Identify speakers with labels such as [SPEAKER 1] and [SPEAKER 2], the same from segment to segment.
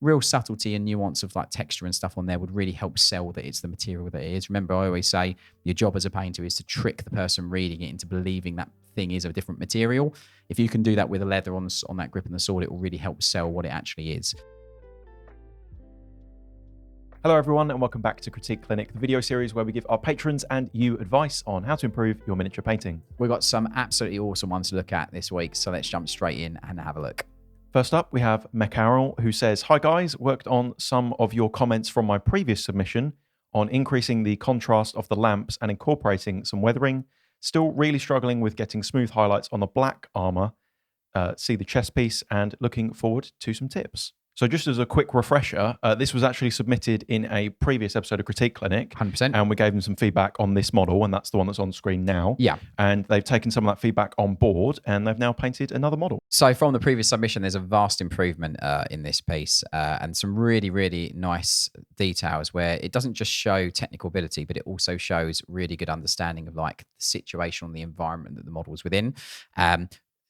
[SPEAKER 1] real subtlety and nuance of like texture and stuff on there would really help sell that it's the material that it is. Remember, I always say your job as a painter is to trick the person reading it into believing that thing is of a different material. If you can do that with the leather on that grip and the sword, it will really help sell what it actually is.
[SPEAKER 2] Hello everyone and welcome back to Critique Clinic, the video series where we give our patrons and you advice on how to improve your miniature painting.
[SPEAKER 1] We've got some absolutely awesome ones to look at this week, so let's jump straight in and have a look.
[SPEAKER 2] First up, we have Mecarol, who says, "Hi guys, worked on some of your comments from my previous submission on increasing the contrast of the lamps and incorporating some weathering. Still really struggling with getting smooth highlights on the black armor. See the chest piece and looking forward to some tips." So just as a quick refresher, this was actually submitted in a previous episode of Critique Clinic.
[SPEAKER 1] 100%.
[SPEAKER 2] And we gave them some feedback on this model, and that's the one that's on screen now.
[SPEAKER 1] Yeah.
[SPEAKER 2] And they've taken some of that feedback on board, and they've now painted another model.
[SPEAKER 1] So from the previous submission, there's a vast improvement in this piece and some really, really nice details where it doesn't just show technical ability, but it also shows really good understanding of like the situation and the environment that the model is within.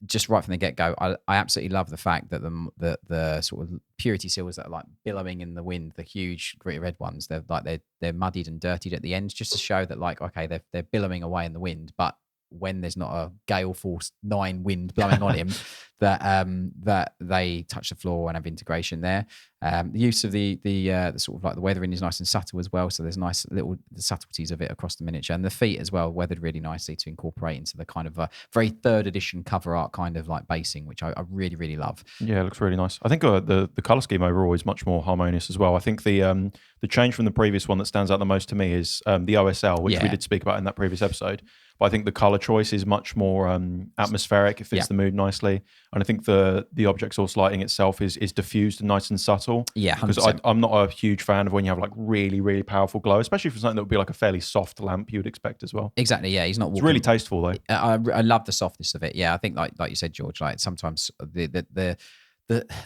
[SPEAKER 1] Just right from the get-go, I absolutely love the fact that the sort of purity seals that are like billowing in the wind, the huge gritty red ones, they're muddied and dirtied at the end, just to show that like, okay, they're billowing away in the wind, but when there's not a gale force 9 wind blowing on him, that they touch the floor and have integration there. The use of the sort of like the weathering is nice and subtle as well. So there's nice little the subtleties of it across the miniature, and the feet as well weathered really nicely to incorporate into the kind of a very third edition cover art kind of like basing, which I really, really love. Yeah,
[SPEAKER 2] it looks really nice. I think the color scheme overall is much more harmonious as well. I think the change from the previous one that stands out the most to me is the OSL, which we did speak about in that previous episode. But I think the color choice is much more atmospheric. It fits the mood nicely. And I think the object source lighting itself is diffused and nice and subtle.
[SPEAKER 1] Yeah, 100%.
[SPEAKER 2] Because I'm not a huge fan of when you have like really, really powerful glow, especially for something that would be like a fairly soft lamp you would expect as well.
[SPEAKER 1] Exactly, yeah. He's not walking.
[SPEAKER 2] It's really tasteful though.
[SPEAKER 1] I love the softness of it. Yeah, I think like you said, George, like sometimes the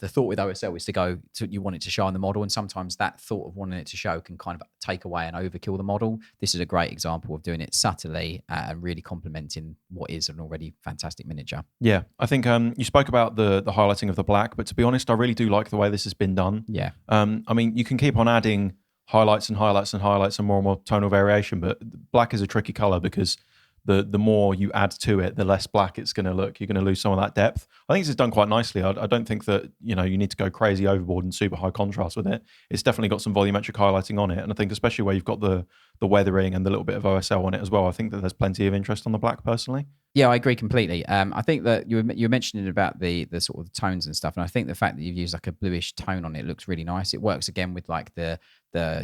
[SPEAKER 1] thought with OSL is to go to, you want it to show on the model, and sometimes that thought of wanting it to show can kind of take away and overkill the model. This is a great example of doing it subtly and really complementing what is an already fantastic miniature.
[SPEAKER 2] Yeah, I think you spoke about the highlighting of the black, but to be honest, I really do like the way this has been done.
[SPEAKER 1] Yeah.
[SPEAKER 2] I mean, you can keep on adding highlights and highlights and highlights and more tonal variation, but black is a tricky color because the more you add to it, the less black it's going to look. You're going to lose some of that depth. I think this is done quite nicely. I don't think that you need to go crazy overboard and super high contrast with it. It's definitely got some volumetric highlighting on it, and I think especially where you've got the weathering and the little bit of OSL on it as well, I think that there's plenty of interest on the black personally.
[SPEAKER 1] Yeah, I agree completely. I think that you were mentioning about the sort of tones and stuff, and I think the fact that you've used like a bluish tone on it looks really nice. It works again with like the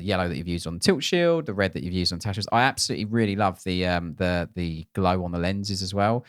[SPEAKER 1] yellow that you've used on the tilt shield, the red that you've used on Tasha's. I absolutely really love the glow on the lenses as well.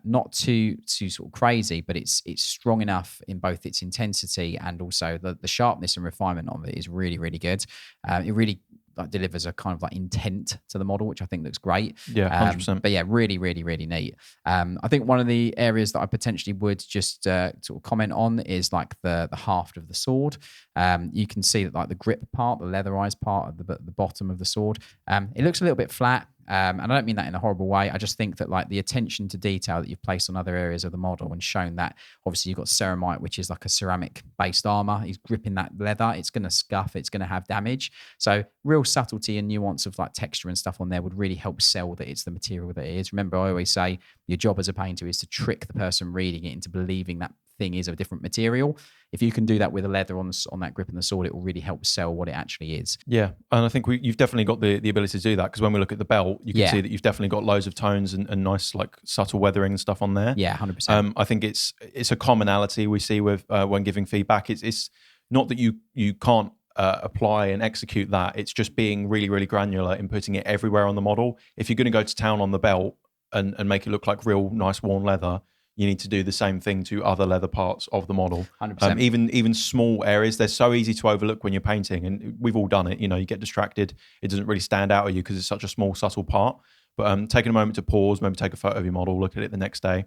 [SPEAKER 1] Not too sort of crazy, but it's strong enough in both its intensity and also the sharpness and refinement of it is really, really good. It really like delivers a kind of like intent to the model, which I think looks great.
[SPEAKER 2] Yeah, 100%.
[SPEAKER 1] But yeah, really, really, really neat. I think one of the areas that I potentially would just sort of comment on is like the haft of the sword. You can see that like the grip part, the leatherized part of the bottom of the sword, it looks a little bit flat. And I don't mean that in a horrible way. I just think that like the attention to detail that you've placed on other areas of the model and shown that obviously you've got ceramite, which is like a ceramic based armor. He's gripping that leather. It's going to scuff. It's going to have damage. So real subtlety and nuance of like texture and stuff on there would really help sell that it's the material that it is. Remember, I always say your job as a painter is to trick the person reading it into believing that thing is of a different material. If you can do that with the leather on that grip and the sword, it will really help sell what it actually is.
[SPEAKER 2] Yeah, and I think you've definitely got the ability to do that, because when we look at the belt, you can see that you've definitely got loads of tones and nice like subtle weathering and stuff on there.
[SPEAKER 1] Yeah, 100%.
[SPEAKER 2] I think it's a commonality we see with when giving feedback. It's not that you can't apply and execute that. It's just being really, really granular in putting it everywhere on the model. If you're going to go to town on the belt and make it look like real nice worn leather, you need to do the same thing to other leather parts of the model.
[SPEAKER 1] 100%.
[SPEAKER 2] Even small areas, they're so easy to overlook when you're painting, and we've all done it. You get distracted. It doesn't really stand out at you because it's such a small, subtle part. But taking a moment to pause, maybe take a photo of your model, look at it the next day,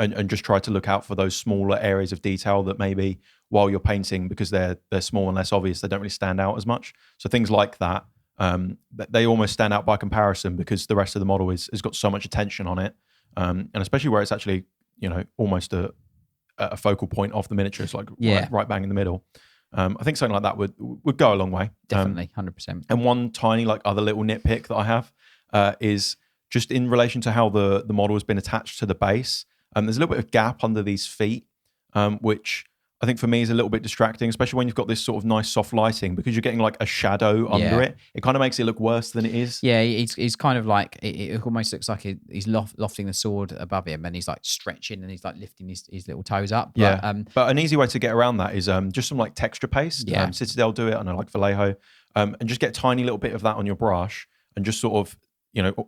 [SPEAKER 2] and just try to look out for those smaller areas of detail that maybe while you're painting, because they're small and less obvious, they don't really stand out as much. So things like that, they almost stand out by comparison because the rest of the model has got so much attention on it. And especially where it's actually, almost a focal point of the miniature. It's like right bang in the middle. I think something like that would go a long way.
[SPEAKER 1] Definitely, 100%.
[SPEAKER 2] And one tiny like other little nitpick that I have is just in relation to how the model has been attached to the base. There's a little bit of gap under these feet, which I think for me is a little bit distracting, especially when you've got this sort of nice soft lighting, because you're getting like a shadow under it. It kind of makes it look worse than it is.
[SPEAKER 1] Yeah, he's kind of like, it almost looks like he's lofting the sword above him, and he's like stretching and he's like lifting his little toes up. But,
[SPEAKER 2] but an easy way to get around that is just some like texture paste.
[SPEAKER 1] Yeah.
[SPEAKER 2] Citadel do it, I know, like Vallejo, and just get a tiny little bit of that on your brush and just sort of,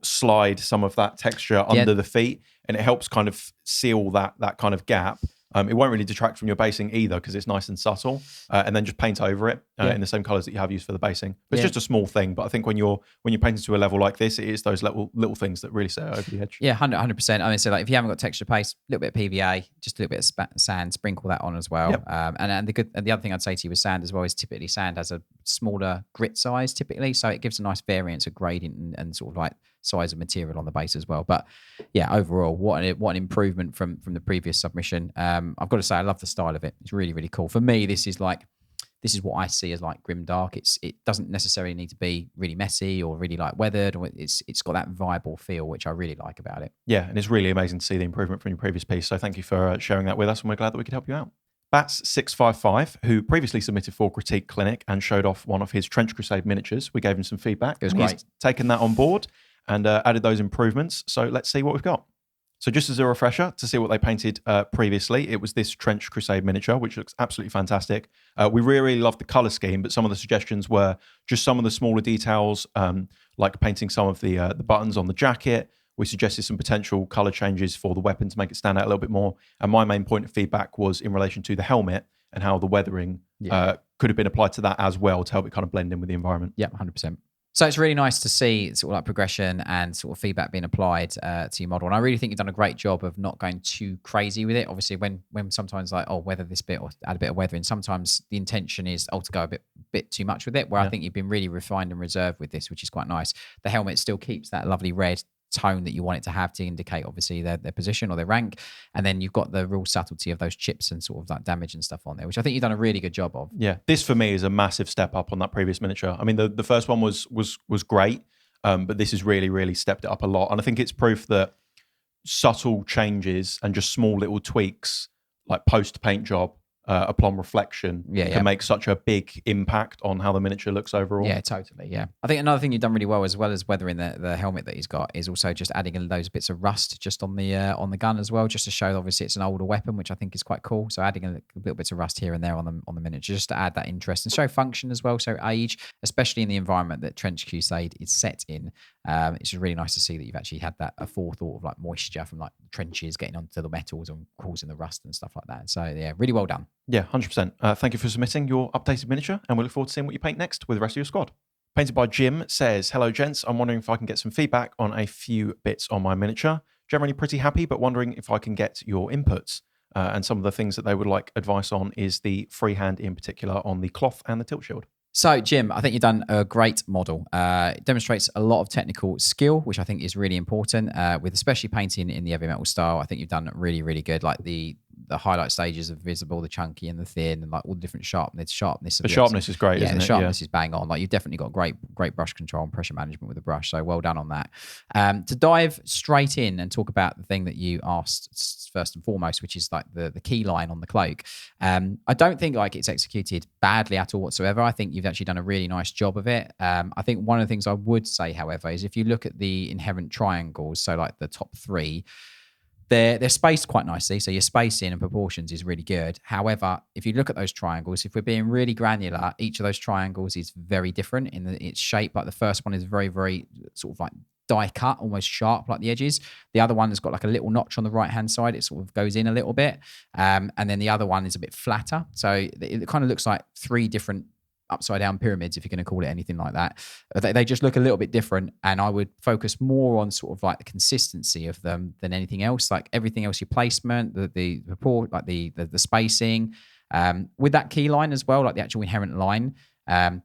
[SPEAKER 2] slide some of that texture under the feet, and it helps kind of seal that kind of gap. It won't really detract from your basing either because it's nice and subtle, and then just paint over it in the same colors that you have used for the basing. But it's just a small thing, but I think when you're painting to a level like this, it is those little things that really set it over the edge.
[SPEAKER 1] Yeah, 100%. I mean, so like if you haven't got texture paste, a little bit of PVA, just a little bit of sand, sprinkle that on as well.
[SPEAKER 2] Yep.
[SPEAKER 1] And the other thing I'd say to you with sand as well is typically sand has a smaller grit size typically, so it gives a nice variance of gradient and sort of like size of material on the base as well. But yeah, overall, what an improvement from the previous submission. I've got to say, I love the style of it. It's really, really cool. For me, this is what I see as like grim dark. It doesn't necessarily need to be really messy or really like weathered, or it's got that viable feel, which I really like about it.
[SPEAKER 2] Yeah, and it's really amazing to see the improvement from your previous piece. So thank you for sharing that with us, and we're glad that we could help you out. Bats655, who previously submitted for Critique Clinic and showed off one of his Trench Crusade miniatures. We gave him some feedback.
[SPEAKER 1] It was great.
[SPEAKER 2] He's taken that on board and added those improvements. So let's see what we've got. So just as a refresher to see what they painted previously, it was this Trench Crusade miniature, which looks absolutely fantastic. We really loved the color scheme, but some of the suggestions were just some of the smaller details, like painting some of the buttons on the jacket. We suggested some potential color changes for the weapon to make it stand out a little bit more. And my main point of feedback was in relation to the helmet and how the weathering could have been applied to that as well to help it kind of blend in with the environment.
[SPEAKER 1] Yeah, 100%. So it's really nice to see sort of like progression and sort of feedback being applied to your model. And I really think you've done a great job of not going too crazy with it. Obviously, when sometimes like, weather this bit or add a bit of weathering, sometimes the intention is, to go a bit too much with it, where I think you've been really refined and reserved with this, which is quite nice. The helmet still keeps that lovely red tone that you want it to have to indicate obviously their position or their rank, and then you've got the real subtlety of those chips and sort of like damage and stuff on there, which I think you've done a really good job of.
[SPEAKER 2] Yeah, this for me is a massive step up on that previous miniature. I mean, the first one was great, but this has really stepped it up a lot, and I think it's proof that subtle changes and just small little tweaks like post paint job upon reflection can make such a big impact on how the miniature looks overall.
[SPEAKER 1] Yeah, totally. Yeah, I think another thing you've done really well as weathering the helmet that he's got is also just adding in those bits of rust just on the gun as well, just to show obviously it's an older weapon, which I think is quite cool. So adding a little bits of rust here and there on the miniature just to add that interest and show function as well. So age, especially in the environment that Trench Crusade is set in, it's just really nice to see that you've actually had that a forethought of like moisture from like trenches getting onto the metals and causing the rust and stuff like that. So yeah, really well done.
[SPEAKER 2] Yeah, 100%. Thank you for submitting your updated miniature, and we look forward to seeing what you paint next with the rest of your squad. Painted by Jim says, hello gents, I'm wondering if I can get some feedback on a few bits on my miniature. Generally pretty happy, but wondering if I can get your inputs. And some of the things that they would like advice on is the freehand in particular on the cloth and the tilt shield.
[SPEAKER 1] So, Jim, I think you've done a great model. It demonstrates a lot of technical skill, which I think is really important, with especially painting in the heavy metal style. I think you've done really, really good. Like the highlight stages are visible, the chunky and the thin, and like all the different sharpness.
[SPEAKER 2] The sharpness is great, isn't it?
[SPEAKER 1] The sharpness is bang on. Like you've definitely got great brush control and pressure management with the brush. So well done on that. To dive straight in and talk about the thing that you asked first and foremost, which is like the key line on the cloak. I don't think like it's executed badly at all whatsoever. I think you've actually done a really nice job of it. I think one of the things I would say, however, is if you look at the inherent triangles, so like the top three, they're spaced quite nicely. So your spacing and proportions is really good. However, if you look at those triangles, if we're being really granular, each of those triangles is very different in its shape. Like the first one is very, very sort of like die cut, almost sharp like the edges. The other one has got like a little notch on the right-hand side. It sort of goes in a little bit. And then the other one is a bit flatter. So it kind of looks like three different upside down pyramids, if you're going to call it anything like that. They just look a little bit different, and I would focus more on sort of like the consistency of them than anything else. Like everything else, your placement, the report, like the spacing, with that key line as well, like the actual inherent line.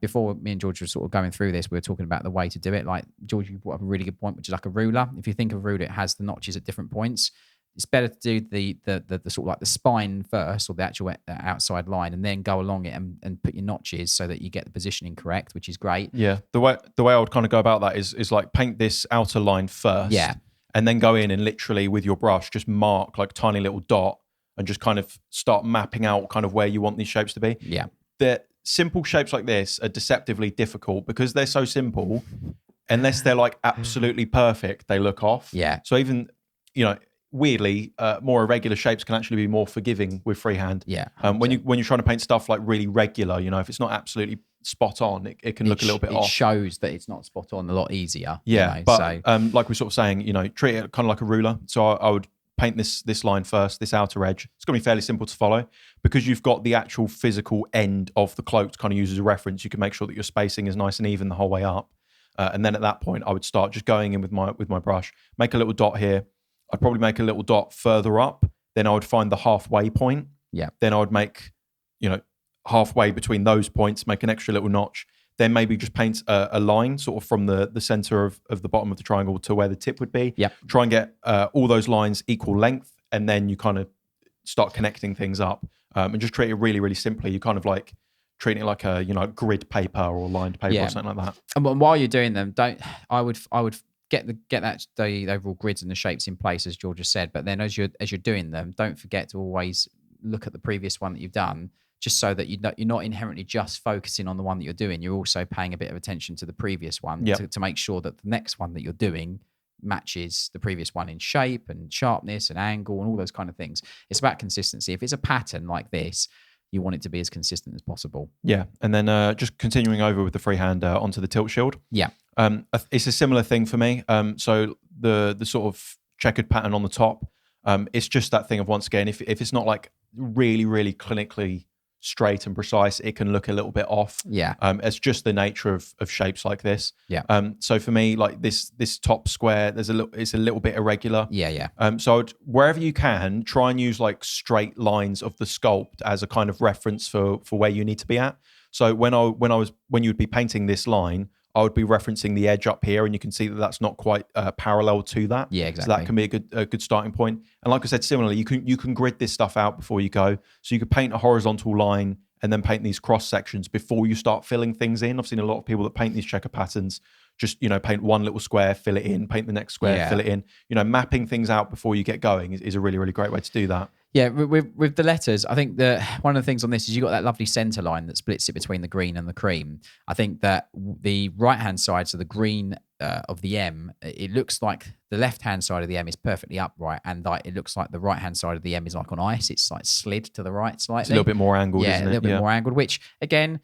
[SPEAKER 1] Before me and George were sort of going through this, we were talking about the way to do it. Like George, you brought up a really good point, which is like a ruler. If you think of a ruler, it has the notches at different points. it's better to do the sort of like the spine first, or the actual outside line, and then go along it and put your notches so that you get the positioning correct, which is great.
[SPEAKER 2] Yeah, the way I would kind of go about that is like paint this outer line first,
[SPEAKER 1] Yeah.
[SPEAKER 2] and then go in and literally with your brush just mark like tiny little dot and just kind of start mapping out kind of where you want these shapes to be.
[SPEAKER 1] Yeah.
[SPEAKER 2] The simple shapes like this are deceptively difficult because they're so simple. Unless they're like absolutely perfect, they look off.
[SPEAKER 1] Yeah.
[SPEAKER 2] So even, weirdly, more irregular shapes can actually be more forgiving with freehand.
[SPEAKER 1] Yeah.
[SPEAKER 2] When you're trying to paint stuff like really regular, if it's not absolutely spot on, it can look a little bit off.
[SPEAKER 1] It shows that it's not spot on a lot easier.
[SPEAKER 2] Yeah, but like we're sort of saying, treat it kind of like a ruler. So I would paint this line first, this outer edge. It's going to be fairly simple to follow because you've got the actual physical end of the cloak to kind of use as a reference. You can make sure that your spacing is nice and even the whole way up. And then at that point, I would start just going in with my brush, make a little dot here. I'd probably make a little dot further up. Then I would find the halfway point.
[SPEAKER 1] Yeah.
[SPEAKER 2] Then I would make, halfway between those points, make an extra little notch. Then maybe just paint a line sort of from the center of the bottom of the triangle to where the tip would be.
[SPEAKER 1] Yeah.
[SPEAKER 2] Try and get all those lines equal length. And then you kind of start connecting things up and just treat it really, really simply. You kind of like treating it like a grid paper or lined paper or something like that.
[SPEAKER 1] And while you're doing them, I would get the overall grids and the shapes in place as George just said. But then as you're doing them, don't forget to always look at the previous one that you've done, just so that you're not inherently just focusing on the one that you're doing. You're also paying a bit of attention to the previous one to make sure that the next one that you're doing matches the previous one in shape and sharpness and angle and all those kind of things. It's about consistency. If it's a pattern like this, you want it to be as consistent as possible.
[SPEAKER 2] Yeah. And then just continuing over with the freehand onto the tilt shield.
[SPEAKER 1] Yeah.
[SPEAKER 2] It's a similar thing for me. So the sort of checkered pattern on the top, it's just that thing of, once again, if it's not like really, really clinically straight and precise, it can look a little bit off.
[SPEAKER 1] Yeah.
[SPEAKER 2] It's just the nature of shapes like this.
[SPEAKER 1] Yeah.
[SPEAKER 2] So for me, like this top square, it's a little bit irregular.
[SPEAKER 1] Yeah.
[SPEAKER 2] So wherever you can, try and use like straight lines of the sculpt as a kind of reference for where you need to be at. So when you'd be painting this line, I would be referencing the edge up here, and you can see that that's not quite parallel to that.
[SPEAKER 1] Yeah, exactly.
[SPEAKER 2] So that can be a good starting point. And like I said, similarly, you can grid this stuff out before you go. So you could paint a horizontal line and then paint these cross sections before you start filling things in. I've seen a lot of people that paint these checker patterns, just paint one little square, fill it in, paint the next square, fill it in. Mapping things out before you get going is a really, really great way to do that.
[SPEAKER 1] Yeah, with the letters, I think that one of the things on this is you've got that lovely center line that splits it between the green and the cream. I think that the right-hand side, so the green of the M, it looks like the left-hand side of the M is perfectly upright, and it looks like the right-hand side of the M is like on ice. It's like slid to the right slightly.
[SPEAKER 2] It's a little bit more angled, isn't it?
[SPEAKER 1] Yeah, a little bit more angled, which, again,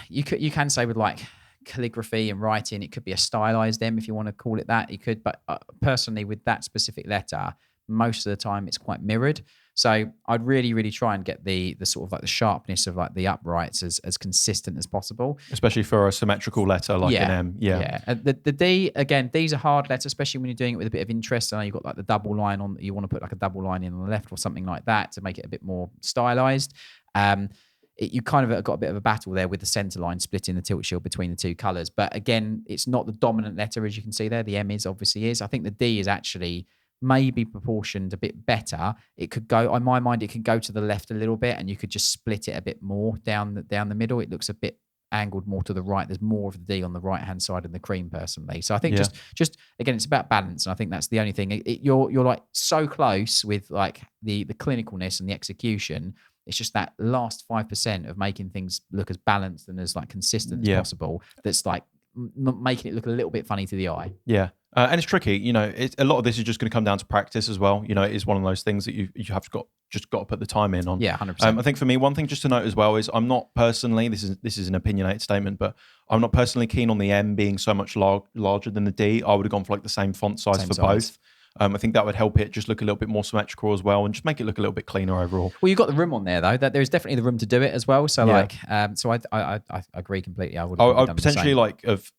[SPEAKER 1] you can say with like calligraphy and writing, it could be a stylized M if you want to call it that. You could, but personally, with that specific letter, most of the time it's quite mirrored. So I'd really, really try and get the sort of like the sharpness of like the uprights as consistent as possible.
[SPEAKER 2] Especially for a symmetrical letter like an M.
[SPEAKER 1] Yeah. The D, again, D's a hard letter, especially when you're doing it with a bit of interest. I know you've got like the double line on, you want to put like a double line in on the left or something like that to make it a bit more stylized. You kind of got a bit of a battle there with the center line splitting the tilt shield between the two colors. But again, it's not the dominant letter, as you can see there. The M obviously is. I think the D is actually maybe proportioned a bit better. It could go, in my mind, it can go to the left a little bit, and you could just split it a bit more down the middle. It looks a bit angled more to the right. There's more of the D on the right hand side of the cream, personally. So I think just again, it's about balance, and I think that's the only thing. You're like so close with like the clinicalness and the execution. It's just that last 5% of making things look as balanced and as like consistent as possible. That's like making it look a little bit funny to the eye.
[SPEAKER 2] Yeah. And it's tricky, a lot of this is just going to come down to practice as well. It is one of those things that you have got to put the time in on.
[SPEAKER 1] Yeah, 100%.
[SPEAKER 2] I think for me, one thing just to note as well is I'm not personally, this is an opinionated statement, but I'm not personally keen on the M being so much larger than the D. I would have gone for like the same font size both. I think that would help it just look a little bit more symmetrical as well, and just make it look a little bit cleaner overall.
[SPEAKER 1] Well, you've got the room on there though. That there's definitely the room to do it as well. So I agree completely. I would
[SPEAKER 2] potentially like if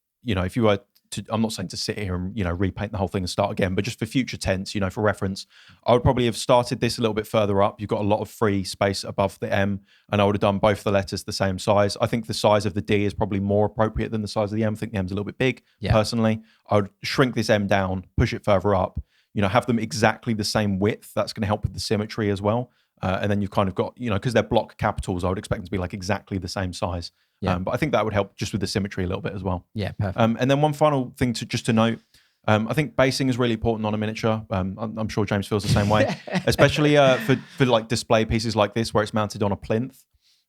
[SPEAKER 2] you were to, I'm not saying to sit here and repaint the whole thing and start again, but just for future tense, for reference, I would probably have started this a little bit further up. You've got a lot of free space above the M, and I would have done both the letters the same size. I think the size of the D is probably more appropriate than the size of the M. I think the M's a little bit big. Personally, I would shrink this M down, push it further up. have them exactly the same width. That's going to help with the symmetry as well. And then you've kind of got, because they're block capitals, I would expect them to be like exactly the same size.
[SPEAKER 1] Yeah.
[SPEAKER 2] But I think that would help just with the symmetry a little bit as well.
[SPEAKER 1] Yeah, perfect.
[SPEAKER 2] And then one final thing to note, I think basing is really important on a miniature. I'm sure James feels the same way, especially for like display pieces like this where it's mounted on a plinth.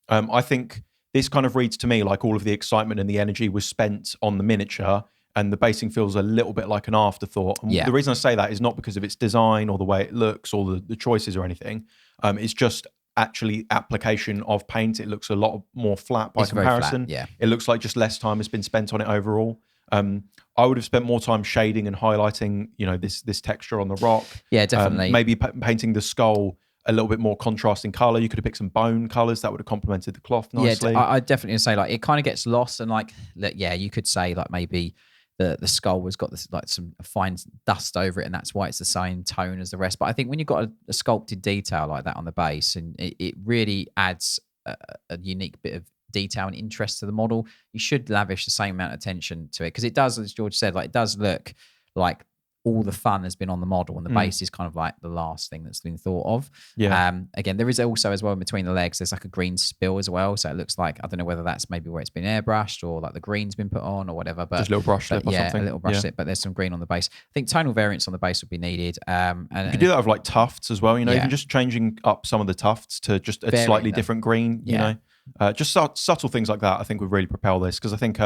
[SPEAKER 2] I think this kind of reads to me like all of the excitement and the energy was spent on the miniature, and the basing feels a little bit like an afterthought. And the reason I say that is not because of its design or the way it looks or the choices or anything. It's just actually application of paint. It looks a lot more flat by comparison.
[SPEAKER 1] Flat, yeah.
[SPEAKER 2] It looks like just less time has been spent on it overall. I would have spent more time shading and highlighting, this texture on the rock.
[SPEAKER 1] Yeah, definitely.
[SPEAKER 2] Maybe painting the skull a little bit more contrasting color. You could have picked some bone colors that would have complemented the cloth nicely.
[SPEAKER 1] Yeah, I definitely say like it kind of gets lost, and like you could say like maybe the skull has got this like some fine dust over it, and that's why it's the same tone as the rest. But I think when you've got a sculpted detail like that on the base, and it really adds a unique bit of detail and interest to the model, you should lavish the same amount of attention to it, because it does, as George said, like it does look like all the fun has been on the model, and the base is kind of like the last thing that's been thought of.
[SPEAKER 2] Yeah.
[SPEAKER 1] Again, there is also as well in between the legs, there's like a green spill as well. So it looks like, I don't know whether that's maybe where it's been airbrushed or like the green's been put on or whatever. But
[SPEAKER 2] just a little brush slip or something.
[SPEAKER 1] A little brush slip, but there's some green on the base. I think tonal variants on the base would be needed. And
[SPEAKER 2] you could do that with like tufts as well, even just changing up some of the tufts to just a slightly different green, just subtle things like that I think would really propel this, because I think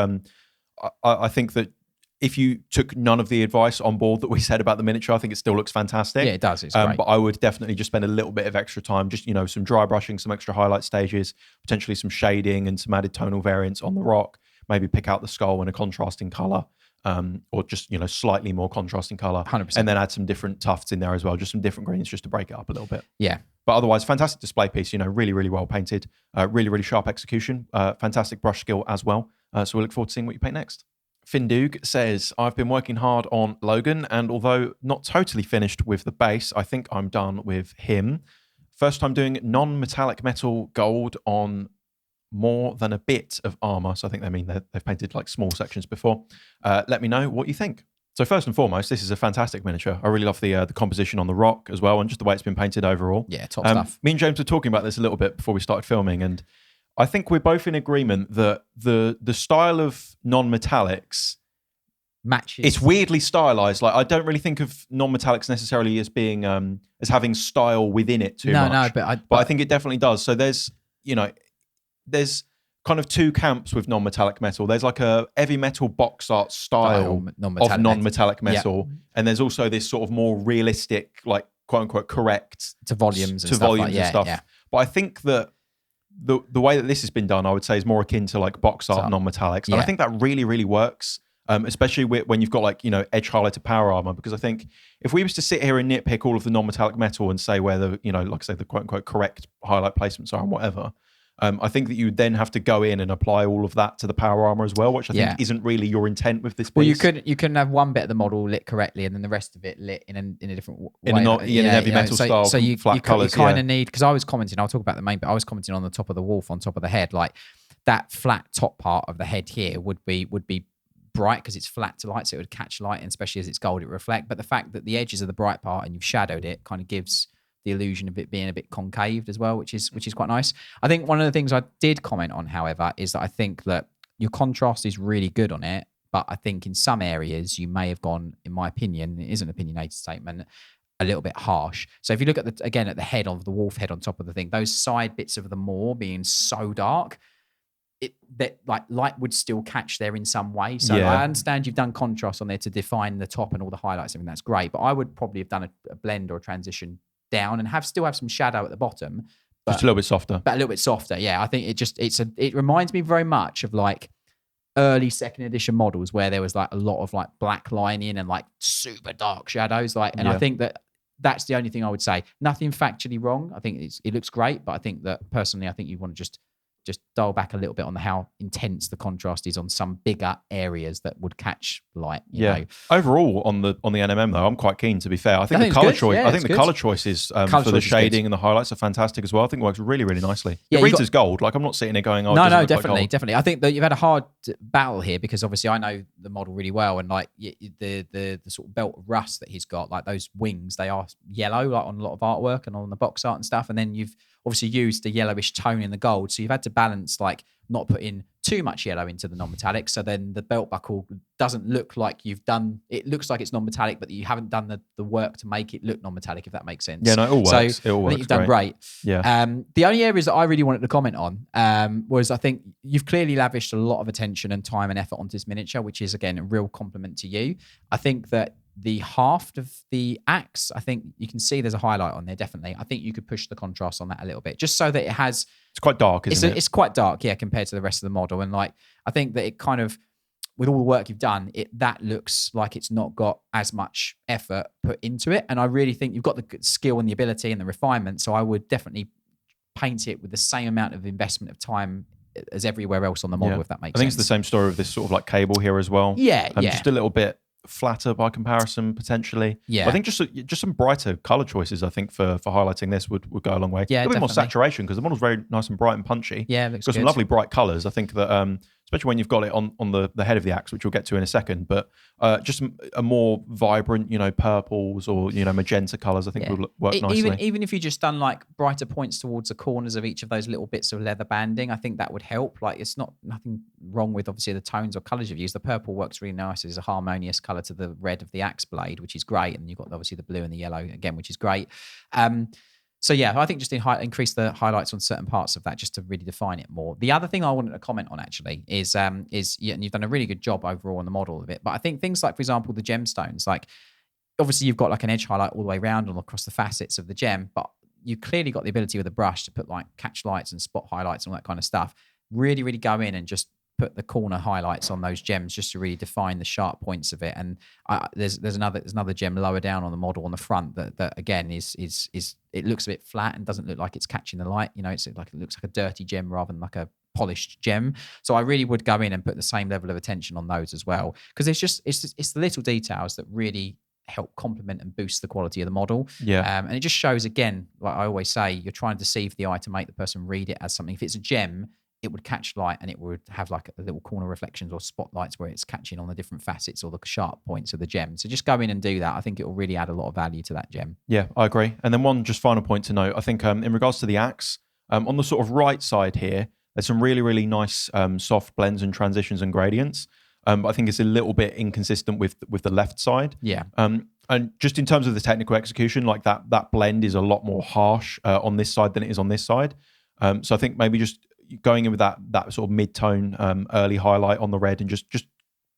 [SPEAKER 2] I think that if you took none of the advice on board that we said about the miniature, I think it still looks fantastic.
[SPEAKER 1] Yeah, it does. It's great.
[SPEAKER 2] But I would definitely just spend a little bit of extra time, just, some dry brushing, some extra highlight stages, potentially some shading and some added tonal variants on the rock. Maybe pick out the skull in a contrasting color, or just, slightly more contrasting color.
[SPEAKER 1] 100%.
[SPEAKER 2] And then add some different tufts in there as well, just some different greens just to break it up a little bit.
[SPEAKER 1] Yeah.
[SPEAKER 2] But otherwise, fantastic display piece, really, really well painted, really, really sharp execution, fantastic brush skill as well. So we look forward to seeing what you paint next. Findug says, I've been working hard on Logan, and although not totally finished with the base, I think I'm done with him. First time doing non-metallic metal gold on more than a bit of armor. So I think they mean they've painted like small sections before. Let me know what you think. So first and foremost, this is a fantastic miniature. I really love the composition on the rock as well, and just the way it's been painted overall.
[SPEAKER 1] Yeah, top stuff.
[SPEAKER 2] Me and James were talking about this a little bit before we started filming, and I think we're both in agreement that the style of non-metallics
[SPEAKER 1] matches.
[SPEAKER 2] It's weirdly stylized. Like I don't really think of non-metallics necessarily as being as having style within it too much.
[SPEAKER 1] No,
[SPEAKER 2] but I think it definitely does. So there's kind of two camps with non-metallic metal. There's like a heavy metal box art style of non-metallic metal, and there's also this sort of more realistic, like quote unquote correct
[SPEAKER 1] to volumes and stuff. Yeah.
[SPEAKER 2] But I think that the way that this has been done, I would say, is more akin to like box art non-metallics. And I think that really, really works, especially when you've got like, edge highlighted power armor. Because I think if we was to sit here and nitpick all of the non-metallic metal and say where the, like I say, the quote unquote correct highlight placements are and whatever, I think that you would then have to go in and apply all of that to the power armor as well, which I think isn't really your intent with this piece.
[SPEAKER 1] Well, you couldn't have one bit of the model lit correctly and then the rest of it lit in a different way.
[SPEAKER 2] In a heavy metal style,
[SPEAKER 1] so you
[SPEAKER 2] flat colours.
[SPEAKER 1] You kind of need, because I was commenting, I'll talk about the main, but I was commenting on the top of the wolf, on top of the head, like that flat top part of the head here would be bright because it's flat to light, so it would catch light, and especially as it's gold, it would reflect. But the fact that the edges of the bright part and you've shadowed it kind of gives the illusion of it being a bit concaved as well, which is quite nice. I think one of the things I did comment on, however, is that I think that your contrast is really good on it, but I think in some areas you may have gone, in my opinion, it is an opinionated statement, a little bit harsh. So if you look at the head of the wolf head on top of the thing, those side bits of the maw being so dark, that like light would still catch there in some way. So I understand you've done contrast on there to define the top and all the highlights, and that's great. But I would probably have done a blend or a transition down and still have some shadow at the bottom, but
[SPEAKER 2] just a little bit softer.
[SPEAKER 1] But a little bit softer, yeah. I think it reminds me very much of like early second edition models where there was like a lot of like black lining and like super dark shadows. I think that's the only thing I would say. Nothing factually wrong. I think it looks great, but I think that personally, I think you want to just just dial back a little bit on how intense the contrast is on some bigger areas that would catch light. You know.
[SPEAKER 2] Overall on the NMM though, I'm quite keen. To be fair, I think the color choices for the shading and the highlights are fantastic as well. I think it works really, really nicely. It reads as gold. Like I'm not sitting there going, "Oh,
[SPEAKER 1] no, definitely. I think that you've had a hard battle here because obviously I know the model really well, and like the sort of belt of rust that he's got, like those wings, they are yellow, like on a lot of artwork and on the box art and stuff, and then you've obviously used the yellowish tone in the gold. So you've had to balance, like not put in too much yellow into the non-metallic. So then the belt buckle doesn't look like you've done, it looks like it's non-metallic, but you haven't done the work to make it look non-metallic, if that makes sense.
[SPEAKER 2] Yeah, no, it all works.
[SPEAKER 1] So I think you've done great.
[SPEAKER 2] Yeah.
[SPEAKER 1] The only areas that I really wanted to comment on was I think you've clearly lavished a lot of attention and time and effort onto this miniature, which is, again, a real compliment to you. I think that the haft of the axe, I think you can see there's a highlight on there, definitely. I think you could push the contrast on that a little bit, just so that it has...
[SPEAKER 2] It's quite dark, isn't it?
[SPEAKER 1] It's quite dark, yeah, compared to the rest of the model. And like, I think that it kind of, with all the work you've done, that looks like it's not got as much effort put into it. And I really think you've got the skill and the ability and the refinement. So I would definitely paint it with the same amount of investment of time as everywhere else on the model, if that makes sense.
[SPEAKER 2] I think it's the same story with this sort of like cable here as well.
[SPEAKER 1] Yeah.
[SPEAKER 2] Just a little bit flatter by comparison potentially.
[SPEAKER 1] Yeah,
[SPEAKER 2] but I think just some brighter color choices, I think, for highlighting this would go a long way.
[SPEAKER 1] Yeah,
[SPEAKER 2] a bit more saturation, because the model's very nice and bright and punchy.
[SPEAKER 1] Yeah, it looks
[SPEAKER 2] got some lovely bright colors. I think that especially when you've got it on the head of the axe, which we'll get to in a second, but just a more vibrant, purples or magenta colors, I think would work nicely.
[SPEAKER 1] Even if you just done like brighter points towards the corners of each of those little bits of leather banding, I think that would help. Like, it's nothing wrong with obviously the tones or colors you've used. The purple works really nice. It's a harmonious color to the red of the axe blade, which is great, and you've got obviously the blue and the yellow again, which is great. So yeah, I think just increase the highlights on certain parts of that just to really define it more. The other thing I wanted to comment on actually is and you've done a really good job overall on the model of it, but I think things like, for example, the gemstones, like obviously you've got like an edge highlight all the way around and across the facets of the gem, but you clearly got the ability with a brush to put like catch lights and spot highlights and all that kind of stuff. Really, really go in and just put the corner highlights on those gems just to really define the sharp points of it. And there's another gem lower down on the model on the front that again is it looks a bit flat and doesn't look like it's catching the light. It's like, it looks like a dirty gem rather than like a polished gem. So I really would go in and put the same level of attention on those as well, because it's the little details that really help complement and boost the quality of the model. And it just shows, again, like I always say, you're trying to deceive the eye to make the person read it as something. If it's a gem, it would catch light and it would have like a little corner reflections or spotlights where it's catching on the different facets or the sharp points of the gem. So just go in and do that. I think it will really add a lot of value to that gem.
[SPEAKER 2] Yeah, I agree. And then one just final point to note, I think in regards to the axe, on the sort of right side here, there's some really, really nice soft blends and transitions and gradients. I think it's a little bit inconsistent with the left side.
[SPEAKER 1] Yeah.
[SPEAKER 2] And just in terms of the technical execution, like that blend is a lot more harsh on this side than it is on this side. So I think maybe just going in with that sort of mid-tone early highlight on the red and just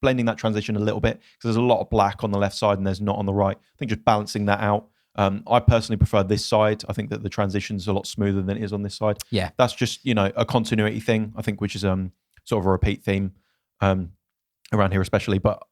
[SPEAKER 2] blending that transition a little bit, because there's a lot of black on the left side and there's not on the right. I think just balancing that out. I personally prefer this side. I think that the transition's a lot smoother than it is on this side.
[SPEAKER 1] Yeah.
[SPEAKER 2] That's just, a continuity thing, I think, which is sort of a repeat theme around here especially. But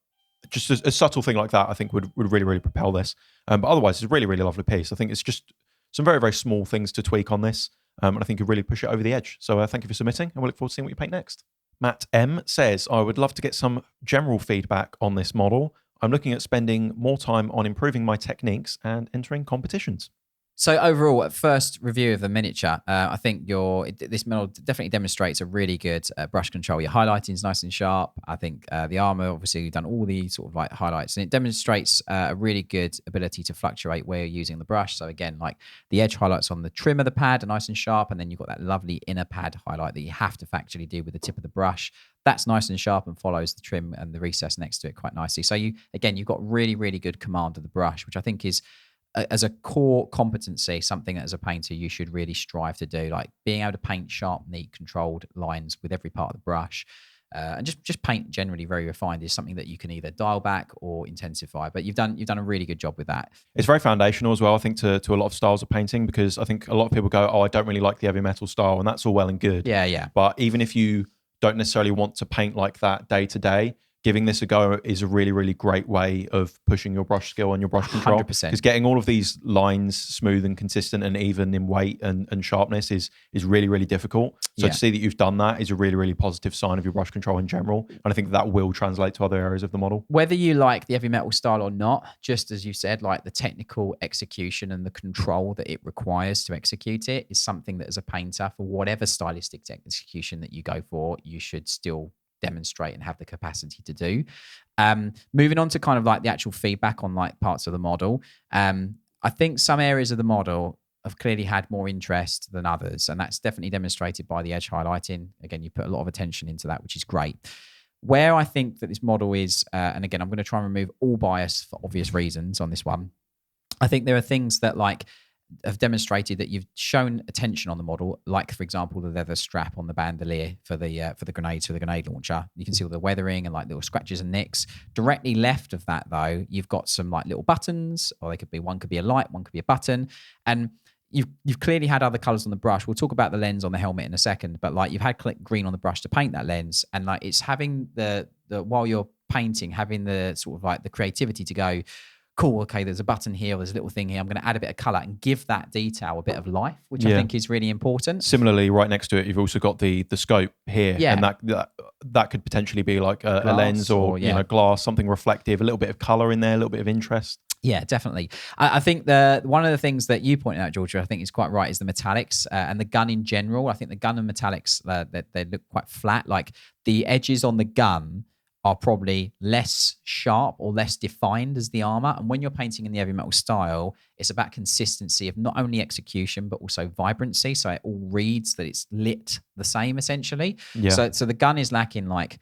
[SPEAKER 2] just a subtle thing like that, I think would really, really propel this. But otherwise, it's a really, really lovely piece. I think it's just some very, very small things to tweak on this. And I think you'll really push it over the edge. So thank you for submitting, and we'll look forward to seeing what you paint next. Matt M says, I would love to get some general feedback on this model. I'm looking at spending more time on improving my techniques and entering competitions.
[SPEAKER 1] So overall, at first review of the miniature, I think this model definitely demonstrates a really good brush control. Your highlighting is nice and sharp. I think the armor, obviously, you've done all the sort of like highlights, and it demonstrates a really good ability to fluctuate where you're using the brush. So again, like the edge highlights on the trim of the pad are nice and sharp, and then you've got that lovely inner pad highlight that you have to factually do with the tip of the brush. That's nice and sharp and follows the trim and the recess next to it quite nicely. So you've got really, really good command of the brush, which I think is, as a core competency, something that as a painter you should really strive to do, like being able to paint sharp, neat, controlled lines with every part of the brush, and just paint generally very refined is something that you can either dial back or intensify. But you've done a really good job with that.
[SPEAKER 2] It's very foundational as well, I think, to a lot of styles of painting, because I think a lot of people go, I don't really like the heavy metal style, and that's all well and good.
[SPEAKER 1] Yeah.
[SPEAKER 2] But even if you don't necessarily want to paint like that day to day, giving this a go is a really, really great way of pushing your brush skill and your brush control.
[SPEAKER 1] 100%.
[SPEAKER 2] Because getting all of these lines smooth and consistent and even in weight and sharpness is really, really difficult. So to see that you've done that is a really, really positive sign of your brush control in general. And I think that will translate to other areas of the model.
[SPEAKER 1] Whether you like the heavy metal style or not, just as you said, like the technical execution and the control that it requires to execute it is something that as a painter, for whatever stylistic execution that you go for, you should still demonstrate and have the capacity to do. Moving on to kind of like the actual feedback on like parts of the model. I think some areas of the model have clearly had more interest than others, and that's definitely demonstrated by the edge highlighting. Again, you put a lot of attention into that, which is great. Where I think that this model is, and again, I'm going to try and remove all bias for obvious reasons on this one. I think there are things that like have demonstrated that you've shown attention on the model, like for example the leather strap on the bandolier for the grenades, for the grenade launcher. You can see all the weathering and like little scratches and nicks. Directly left of that though, you've got some like little buttons, or they could be, one could be a light, one could be a button, and you've clearly had other colors on the brush. We'll talk about the lens on the helmet in a second, but like you've had green on the brush to paint that lens, and like it's having the while you're painting, having the sort of like the creativity to go, cool, okay, there's a button here, or there's a little thing here, I'm going to add a bit of color and give that detail a bit of life, which I think is really important.
[SPEAKER 2] Similarly, right next to it, you've also got the scope here, and that could potentially be like a lens or you know, glass, something reflective, a little bit of color in there, a little bit of interest. Yeah,
[SPEAKER 1] definitely. I think one of the things that you pointed out, Georgia, I think is quite right, is the metallics and the gun in general. I think the gun and metallics, they look quite flat. Like the edges on the gun are probably less sharp or less defined as the armor. And when you're painting in the heavy metal style, it's about consistency of not only execution, but also vibrancy. So it all reads that it's lit the same, essentially. Yeah. So the gun is lacking like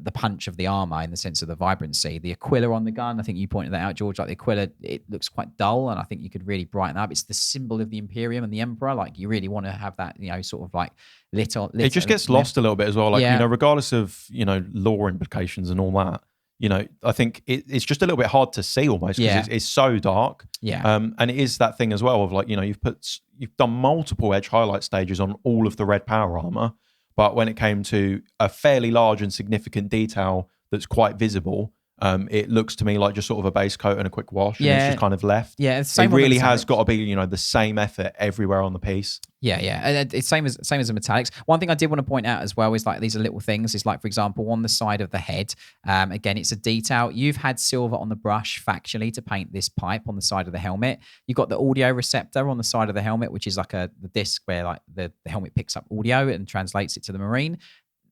[SPEAKER 1] the punch of the armor in the sense of the vibrancy. The Aquila on the gun, I think you pointed that out, George, like the Aquila, it looks quite dull, and I think you could really brighten up. It's the symbol of the Imperium and the Emperor. Like you really want to have that, you know, sort of like lit. It
[SPEAKER 2] just gets lost a little bit as well. Like, you know, regardless of, you know, lore implications and all that, you know, I think it's just a little bit hard to see almost because it's so dark. Yeah. And it is that thing as well of like, you know, you've done multiple edge highlight stages on all of the red power armor. But when it came to a fairly large and significant detail that's quite visible, it looks to me like just sort of a base coat and a quick wash, and it's just kind of left. Yeah, it really has got to be, you know, the same effort everywhere on the piece. Yeah, and it's same as the metallics. One thing I did want to point out as well is like these are little things. Is like, for example, on the side of the head, again, it's a detail. You've had silver on the brush factually to paint this pipe on the side of the helmet. You've got the audio receptor on the side of the helmet, which is like the disc where like the helmet picks up audio and translates it to the marine.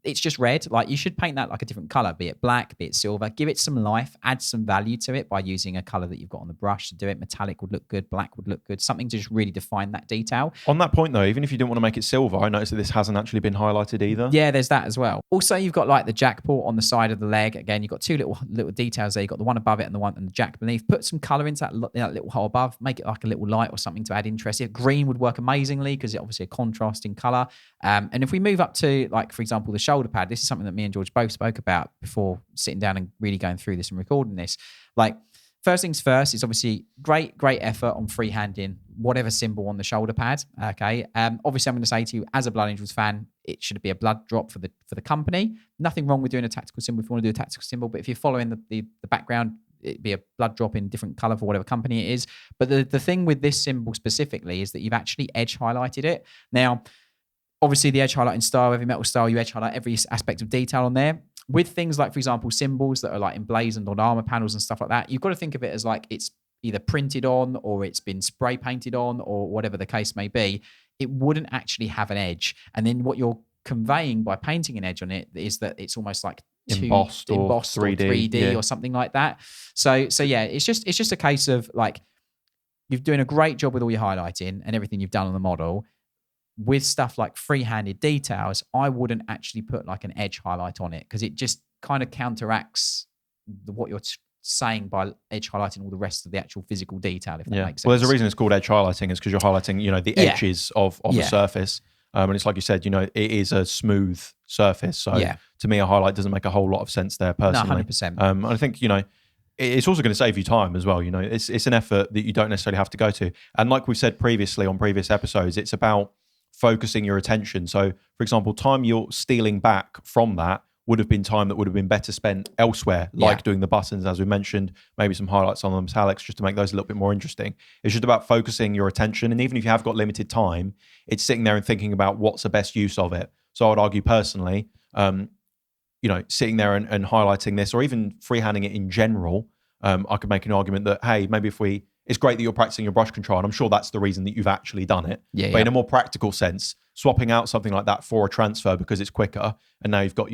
[SPEAKER 2] It's just red. Like you should paint that like a different color, be it black, be it silver. Give it some life, add some value to it by using a color that you've got on the brush to do it. Metallic would look good, black would look good. Something to just really define that detail. On that point though, even if you didn't want to make it silver, I noticed that this hasn't actually been highlighted either. Yeah, there's that as well. Also, you've got like the jack port on the side of the leg. Again, you've got two little details there. You've got the one above it and the one and the jack beneath. Put some color into that little hole above. Make it like a little light or something to add interest. Green would work amazingly because it's obviously a contrasting color. And if we move up to like, for example, the shoulder pad, this is something that me and George both spoke about before sitting down and really going through this and recording this. Like, first things first, it's obviously great effort on freehanding whatever symbol on the shoulder pad. Okay. Obviously, I'm going to say to you, as a Blood Angels fan, it should be a blood drop for the company. Nothing wrong with doing a tactical symbol if you want to do a tactical symbol, but if you're following the background, it'd be a blood drop in different color for whatever company it is. But the thing with this symbol specifically is that you've actually edge highlighted it. Now, obviously, the edge highlighting style, heavy metal style, you edge highlight every aspect of detail on there. With things like, for example, symbols that are like emblazoned on armor panels and stuff like that, you've got to think of it as like it's either printed on or it's been spray painted on or whatever the case may be. It wouldn't actually have an edge. And then what you're conveying by painting an edge on it is that it's almost like embossed or 3D or something like that. So yeah, it's just a case of like you're doing a great job with all your highlighting and everything you've done on the model. With stuff like free-handed details, I wouldn't actually put like an edge highlight on it because it just kind of counteracts what you're saying by edge highlighting all the rest of the actual physical detail, if that makes sense. Well, there's a reason it's called edge highlighting, is because you're highlighting, you know, the edges of the surface. And it's like you said, you know, it is a smooth surface. So to me, a highlight doesn't make a whole lot of sense there personally. No, 100%. I think, you know, it's also going to save you time as well. You know, it's an effort that you don't necessarily have to go to. And like we've said previously on previous episodes, it's about focusing your attention. So, for example, time you're stealing back from that would have been time that would have been better spent elsewhere, like doing the buttons, as we mentioned, maybe some highlights on the metallics just to make those a little bit more interesting. It's just about focusing your attention. And even if you have got limited time, it's sitting there and thinking about what's the best use of it. So I would argue personally, sitting there and highlighting this, or even freehanding it in general, I could make an argument that, hey, maybe it's great that you're practicing your brush control, and I'm sure that's the reason that you've actually done it. But in a more practical sense, swapping out something like that for a transfer because it's quicker, and now you've got,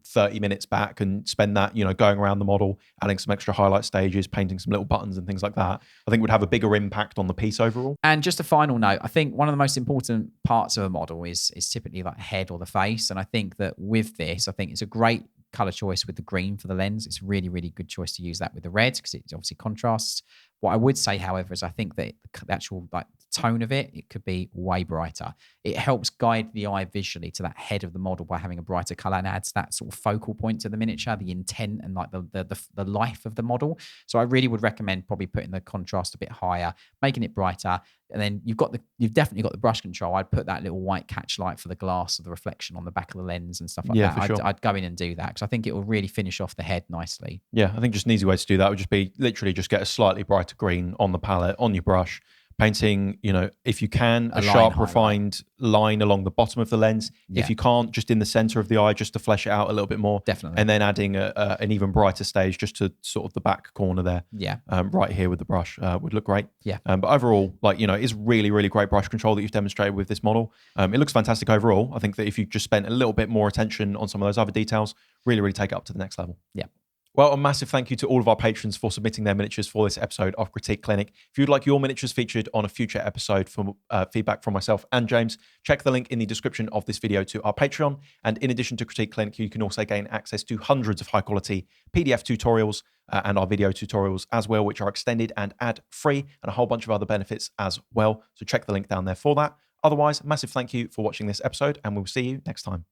[SPEAKER 2] 30 minutes back and spend that, going around the model, adding some extra highlight stages, painting some little buttons and things like that, I think would have a bigger impact on the piece overall.
[SPEAKER 1] And just a final note, I think one of the most important parts of a model is typically like the head or the face. And I think that with this, I think it's a great color choice with the green for the lens. It's a really, really good choice to use that with the red because it obviously contrasts. What I would say, however, is I think that the actual tone of it could be way brighter. It helps guide the eye visually to that head of the model by having a brighter color and adds that sort of focal point to the miniature, the intent and the life of the model. So I really would recommend probably putting the contrast a bit higher, making it brighter. And then you've definitely got the brush control. I'd put that little white catch light for the glass of the reflection on the back of the lens and stuff like that.
[SPEAKER 2] For sure.
[SPEAKER 1] I'd go in and do that because I think it will really finish off the head nicely.
[SPEAKER 2] Yeah, I think just an easy way to do that would just be literally just get a slightly brighter green on the palette, on your brush, painting, if you can, a sharp, highlight, refined line along the bottom of the lens. Yeah. If you can't, just in the center of the eye, just to flesh it out a little bit more.
[SPEAKER 1] Definitely.
[SPEAKER 2] And then adding an even brighter stage just to sort of the back corner there.
[SPEAKER 1] Yeah.
[SPEAKER 2] Right here with the brush would look great.
[SPEAKER 1] Yeah.
[SPEAKER 2] But overall, it's really, really great brush control that you've demonstrated with this model. It looks fantastic overall. I think that if you just spent a little bit more attention on some of those other details, really, really take it up to the next level.
[SPEAKER 1] Yeah.
[SPEAKER 2] Well, a massive thank you to all of our patrons for submitting their miniatures for this episode of Critique Clinic. If you'd like your miniatures featured on a future episode for feedback from myself and James, check the link in the description of this video to our Patreon. And in addition to Critique Clinic, you can also gain access to hundreds of high-quality PDF tutorials and our video tutorials as well, which are extended and ad-free, and a whole bunch of other benefits as well. So check the link down there for that. Otherwise, massive thank you for watching this episode, and we'll see you next time.